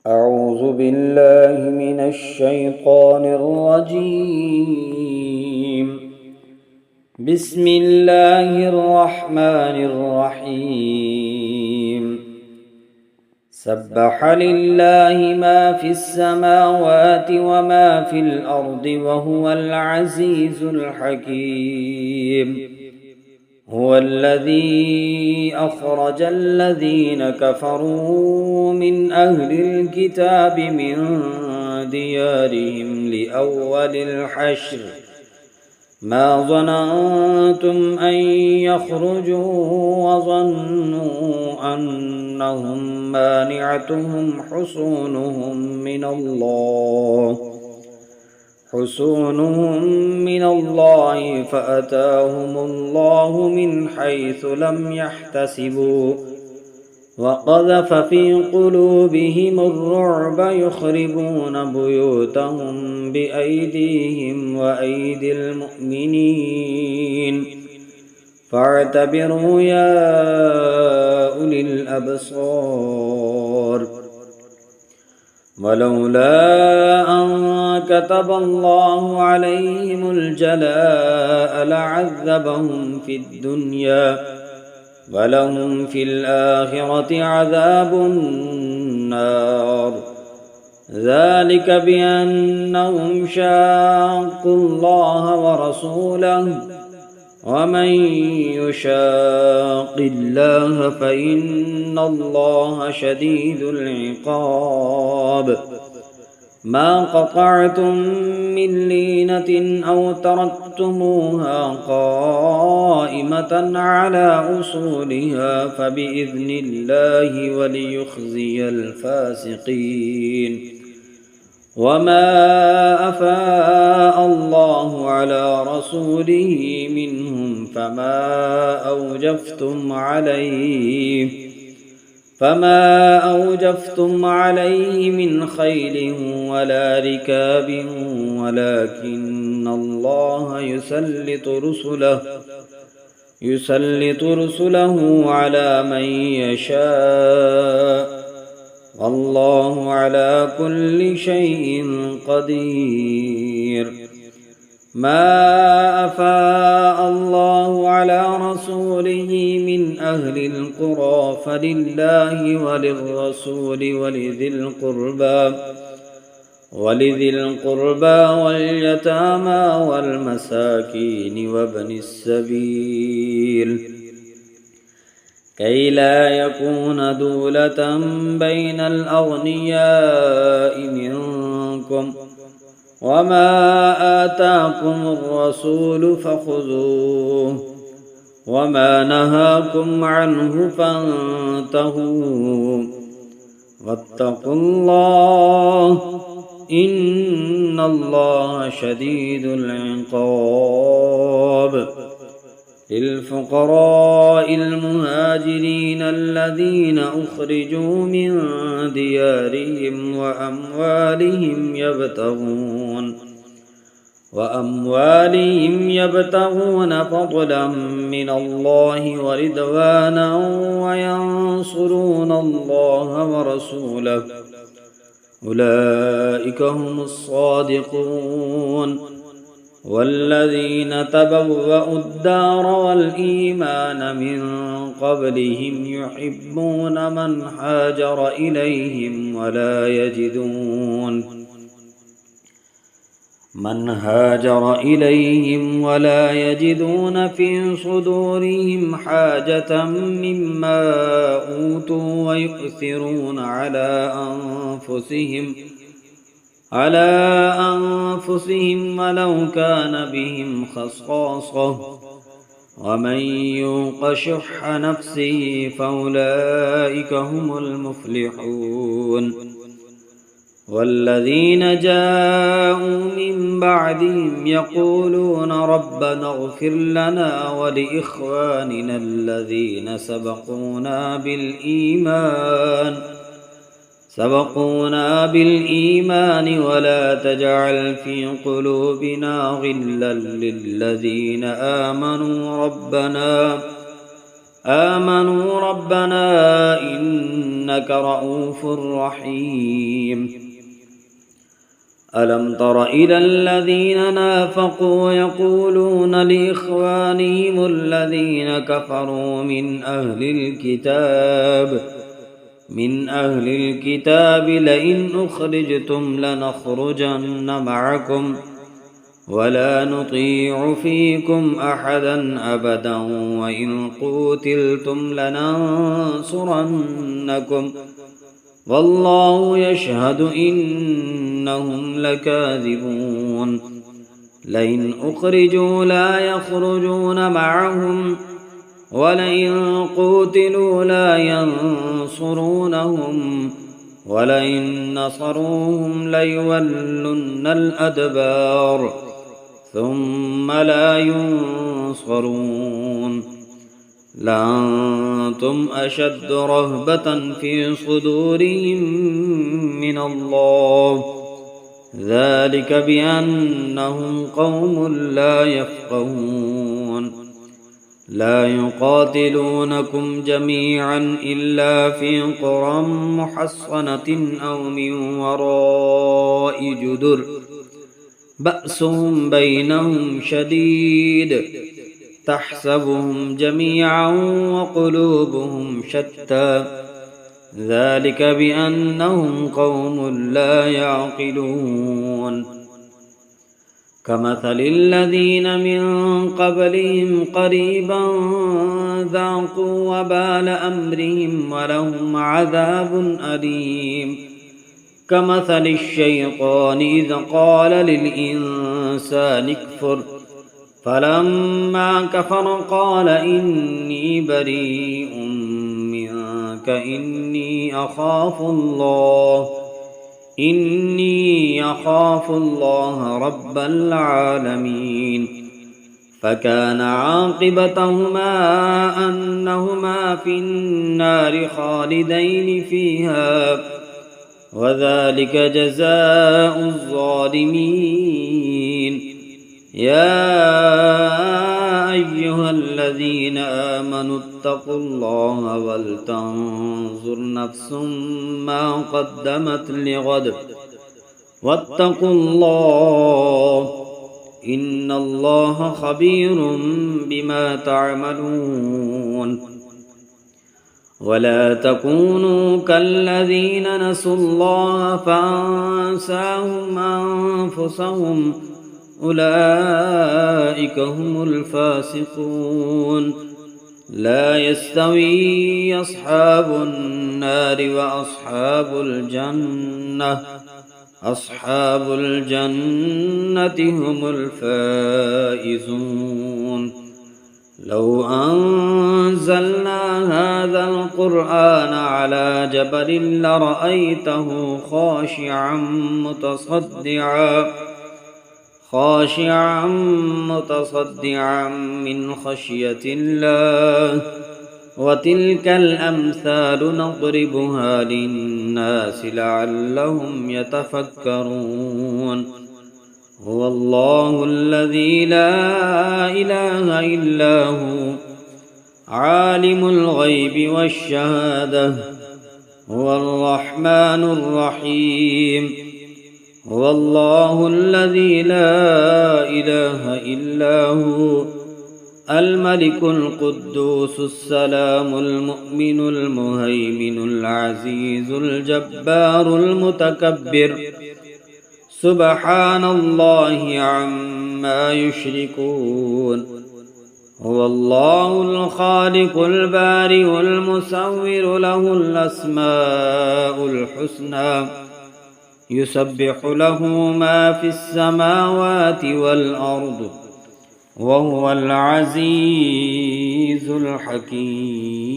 أعوذ بالله من الشيطان الرجيم. بسم الله الرحمن الرحيم. سبح لله ما في السماوات وما في الأرض وهو العزيز الحكيم. هو الذي أخرج الذين كفروا من أهل الكتاب من ديارهم لأول الحشر ما ظننتم أن يخرجوا وظنوا أنهم مانعتهم حصونهم من الله فأتاهم الله من حيث لم يحتسبوا وقذف في قلوبهم الرعب يخربون بيوتهم بأيديهم وأيدي المؤمنين فاعتبروا يا أولي الأبصار. ولولا أن كتب الله عليهم الجلاء لعذبهم في الدنيا ولهم في الآخرة عذاب النار. ذلك بأنهم شاقوا الله ورسوله ومن يشاق الله فإن الله شديد العقاب. ما قطعتم من لينة أو تركتموها قائمة على أصولها فبإذن الله وليخزي الفاسقين. وما أفاء الله على رسوله منهم فما أوجفتم عليه من خيل ولا ركاب ولكن الله يسلط رسله على من يشاء والله على كل شيء قدير. ما أفاء الله على رسوله من أهل القرى فلله وللرسول ولذي القربى واليتامى والمساكين وابن السبيل كي لا يكون دولة بين الأغنياء منكم وما آتاكم الرسول فخذوه وما نهاكم عنه فانتهوا واتقوا الله إن الله شديد العقاب. للفقراء المهاجرين الذين أخرجوا من ديارهم وأموالهم يبتغون فضلا من الله ورضوانا وينصرون الله ورسوله أولئك هم الصادقون. والذين تبوأوا الدار والإيمان من قبلهم يحبون من هاجر إليهم ولا يجدون في صدورهم حاجة مما أوتوا ويؤثرون على أنفسهم ولو كان بهم خصاصة ومن يوق شح نفسه فأولئك هم المفلحون. والذين جاءوا من بعدهم يقولون ربنا اغفر لنا ولإخواننا الذين سبقونا بالإيمان ولا تجعل في قلوبنا غلا للذين آمنوا ربنا إنك إنك رؤوف رحيم. ألم تر إلى الذين نافقوا يقولون لإخوانهم الذين كفروا من أهل الكتاب لئن أخرجتم لنخرجن معكم ولا نطيع فيكم أحدا أبدا وإن قوتلتم لننصرنكم والله يشهد إنهم لكاذبون. لئن أخرجوا لا يخرجون معهم ولئن قوتلوا لا ينصرونهم ولئن نصروهم ليولن الأدبار ثم لا ينصرون. لأنتم أشد رهبة في صدورهم من الله ذلك بأنهم قوم لا يفقهون. لا يقاتلونكم جميعا إلا في قرى محصنة أو من وراء جدر بأسهم بينهم شديد تحسبهم جميعا وقلوبهم شتى ذلك بأنهم قوم لا يعقلون. كمثل الذين من قبلهم قريبا ذاقوا وبال أمرهم ولهم عذاب أليم. كمثل الشيطان إذ قال للإنسان اكفر فلما كفر قال إني بريء منك إني أخاف الله رب العالمين. فكان عاقبتهما أنهما في النار خالدين فيها وذلك جزاء الظالمين. يا أيها الذين آمنوا اتقوا الله ولتنظر نفس ما قدمت لغد واتقوا الله إن الله خبير بما تعملون. ولا تكونوا كالذين نسوا الله فأنساهم أنفسهم أولئك هم الفاسقون. لا يستوي أصحاب النار أصحاب الجنة هم الفائزون. لو أنزلنا هذا القرآن على جبل لرأيته خاشعا متصدعا من خشية الله. وتلك الأمثال نضربها للناس لعلهم يتفكرون. هو الله الذي لا إله إلا هو عالم الغيب والشهادة هو الرحمن الرحيم. هو الله الذي لا إله إلا هو الملك القدوس السلام المؤمن المهيمن العزيز الجبار المتكبر سبحان الله عما يشركون. هو الله الخالق البارئ المصور له الأسماء الحسنى يسبح له ما في السماوات والأرض وهو العزيز الحكيم.